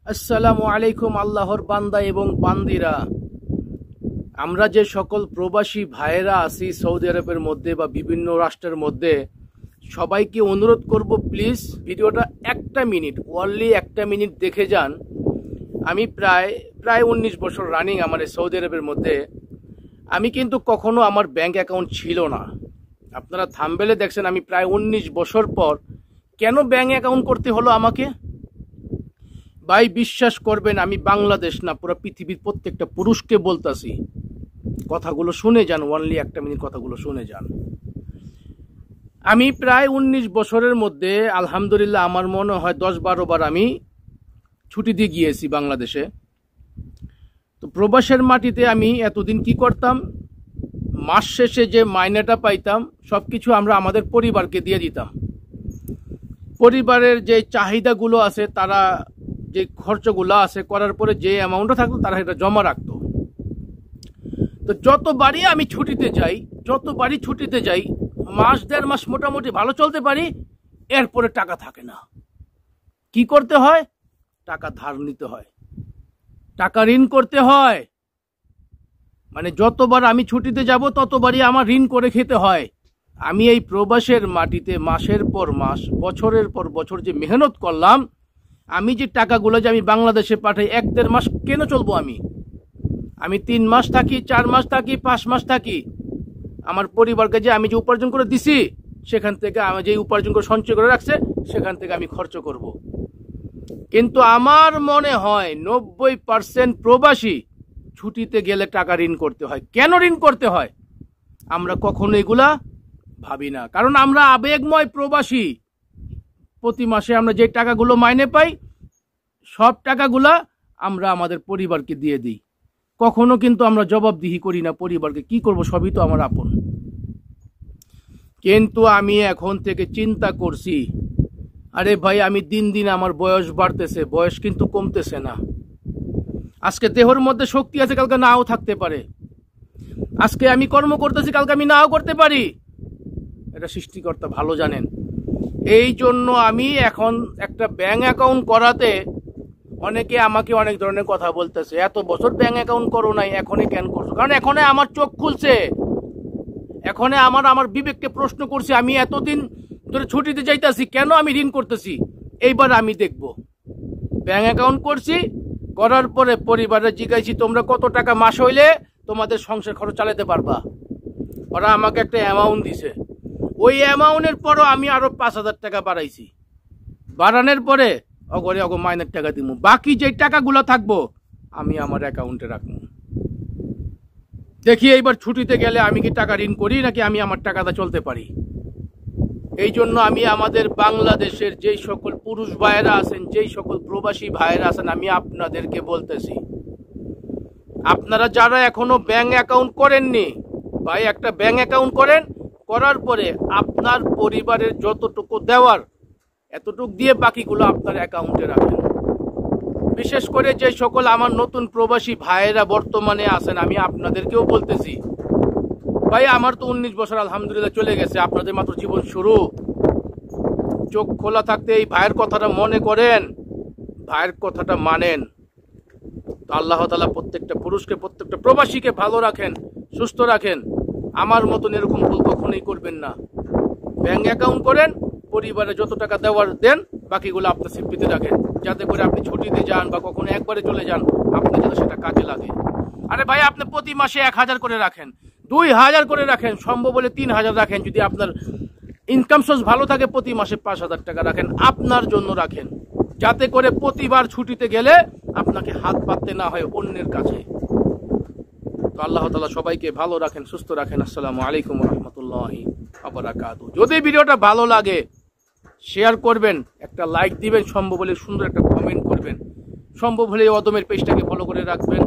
আসসালামু আলাইকুম আল্লাহর বান্দা এবং বান্দিরা। আমরা যে সকল প্রবাসী ভাইয়েরা আছি সৌদি আরবের মধ্যে বা বিভিন্ন রাষ্ট্রের মধ্যে, সবাইকে অনুরোধ করব প্লিজ ভিডিওটা একটা মিনিট, ওনলি একটা মিনিট দেখে যান। আমি প্রায় 19 বছর রানিং আমার এই সৌদি আরবের মধ্যে। আমি কিন্তু কখনো আমার ব্যাংক অ্যাকাউন্ট ছিল না। আপনারা থাম্বনেলে দেখছেন আমি প্রায় 19 বছর পর কেন ব্যাংক অ্যাকাউন্ট করতে হলো আমাকে। ভাই বিশ্বাস করবেন, আমি বাংলাদেশ না পুরো পৃথিবীর প্রত্যেকটা পুরুষকে বলতাছি, কথাগুলো শুনে যান, ওনলি একটা মিনিট কথাগুলো শুনে যান। আমি প্রায় 19 বছরের মধ্যে আলহামদুলিল্লাহ আমার মনে হয় 10-12 বার আমি ছুটি দিয়ে গিয়েছি বাংলাদেশে। তো প্রবাসের মাটিতে আমি এতদিন কি করতাম, মাস শেষে যে মাইনেটা পাইতাম সব কিছু আমরা আমাদের পরিবারকে দিয়ে দিতাম। পরিবারের যে চাহিদাগুলো আছে, তারা যে খরচগুলো আছে করার পরে যে অ্যামাউন্টটা থাকতো তারা এটা জমা রাখতো। তো যতবারই আমি ছুটিতে যাই মাস 1.5 মাস মোটামুটি ভালো চলতে পারি, এরপরে টাকা থাকে না। কি করতে হয়? টাকা ধার নিতে হয়, টাকা ঋণ করতে হয়। মানে যতবার আমি ছুটিতে যাব ততবারই আমার ঋণ করে খেতে হয়। আমি এই প্রবাসের মাটিতে মাসের পর মাস, বছরের পর বছর যে মেহনত করলাম, আমি যে টাকাগুলো যে আমি বাংলাদেশে পাঠাই 1-1.5 মাস কেন চলবো? আমি 3 মাস থাকি, 4 মাস থাকি, 5 মাস থাকি। আমার পরিবারকে যে আমি যে উপার্জন করে দিছি, সেখান থেকে আমি যে উপার্জন করে সঞ্চয় করে রাখছে, সেখান থেকে আমি খরচ করব। কিন্তু আমার মনে হয় 90% প্রবাসী ছুটিতে গেলে টাকা ঋণ করতে হয়। কেন ঋণ করতে হয় আমরা কখনো এগুলা ভাবি না, কারণ আমরা আবেগময় প্রবাসী। প্রতি মাসে আমরা যে টাকাগুলো মাইনে পাই, সব টাকাগুলা আমরা আমাদের পরিবারকে দিয়ে দিই। কখনো কিন্তু আমরা জবাবদিহি করি না পরিবারকে, কি করব, সবই তো আমার আপন। কিন্তু আমি এখন থেকে চিন্তা করছি, আরে ভাই আমি দিন দিন আমার বয়স বাড়তেছে, বয়স কিন্তু কমতেছে না। আজকে দেহের মধ্যে শক্তি আছে, কালকে নাও থাকতে পারে। আজকে আমি কর্ম করতেছি, কালকে আমি নাও করতে পারি। এটা সৃষ্টিকর্তা ভালো জানেন। এই জন্য আমি এখন একটা ব্যাংক অ্যাকাউন্ট করাতে অনেকে আমাকে অনেক ধরনের কথা বলতেছে, এত বছর ব্যাংক অ্যাকাউন্ট করো নাই, এখনই কেন করছো? কারণ এখন আমার চোখ খুলছে, এখন আমার বিবেককে প্রশ্ন করছি, আমি এতদিন ধরে ছুটিতে যাইতাছি, কেন আমি ঋণ করতেছি? এইবার আমি দেখব। ব্যাংক অ্যাকাউন্ট করছি, করার পরে পরিবারে জিজ্ঞাসি তোমরা কত টাকা মাস হইলে তোমাদের সংসার খরচ চালাতে পারবা। ওরা আমাকে একটা অ্যামাউন্ট দিছে, ওই অ্যামাউন্টের পরও আমি আরো 5,000 টাকা বাড়াইছি। বাড়ানোর পরে অগরে মাইনের টাকা দিব, বাকি যে টাকাগুলো থাকবো আমি আমার অ্যাকাউন্টে রাখবো। দেখি এইবার ছুটিতে গেলে আমি কি টাকা ঋণ করি নাকি আমি আমার টাকাটা চলতে পারি। এই জন্য আমি আমাদের বাংলাদেশের যেই সকল পুরুষ ভাইয়েরা আছেন, যেই সকল প্রবাসী ভাইয়েরা আছেন, আমি আপনাদেরকে বলতেছি, আপনারা যারা এখনো ব্যাংক অ্যাকাউন্ট করেননি, ভাই একটা ব্যাংক অ্যাকাউন্ট করেন। করার পরে আপনার পরিবারের যতটুকু দেওয়ার এতটুকু দিয়ে বাকিগুলো আপনার অ্যাকাউন্টে রাখেন। বিশেষ করে যে সকল আমার নতুন প্রবাসী ভাইয়েরা বর্তমানে আছেন, আমি আপনাদেরকেও বলতেছি, ভাই আমার তো 19 বছর আলহামদুলিল্লাহ চলে গেছে, আপনাদের মাত্র জীবন শুরু। চোখ খোলা থাকতে এই ভাইয়ের কথাটা মনে করেন, ভাইয়ের কথাটা মানেন। তো আল্লাহ তাআলা প্রত্যেকটা পুরুষকে, প্রত্যেকটা প্রবাসীকে ভালো রাখেন, সুস্থ রাখেন। আমার মতন এরকম ভুল কখনোই করবেন না। ব্যাংক অ্যাকাউন্ট করেন, পরিবারে যত টাকা দেওয়ার দেন, বাকিগুলো আপনার সিপিতে রাখেন, যাতে করে আপনি ছুটিতে যান বা কখনো একবারে চলে যান, আপনার যাতে সেটা কাজে লাগে। আরে ভাই আপনি প্রতি মাসে 1,000 করে রাখেন, 2,000 করে রাখেন, সম্ভব হলে 3,000 রাখেন। যদি আপনার ইনকাম সোর্স ভালো থাকে, প্রতি মাসে 5,000 টাকা রাখেন, আপনার জন্য রাখেন, যাতে করে প্রতিবার ছুটিতে গেলে আপনাকে হাত পাততে না হয় অন্যের কাছে। তো আল্লাহ তাআলা সবাইকে ভালো রাখেন, সুস্থ রাখেন। আসসালামু আলাইকুম ওয়া রাহমাতুল্লাহি ওয়া বারাকাতুহু। যদি ভিডিওটা ভালো লাগে শেয়ার করবেন, একটা লাইক দিবেন, সম্ভব হলে সুন্দর একটা কমেন্ট করবেন, সম্ভব হলে অদমের পেজটাকে ফলো করে রাখবেন।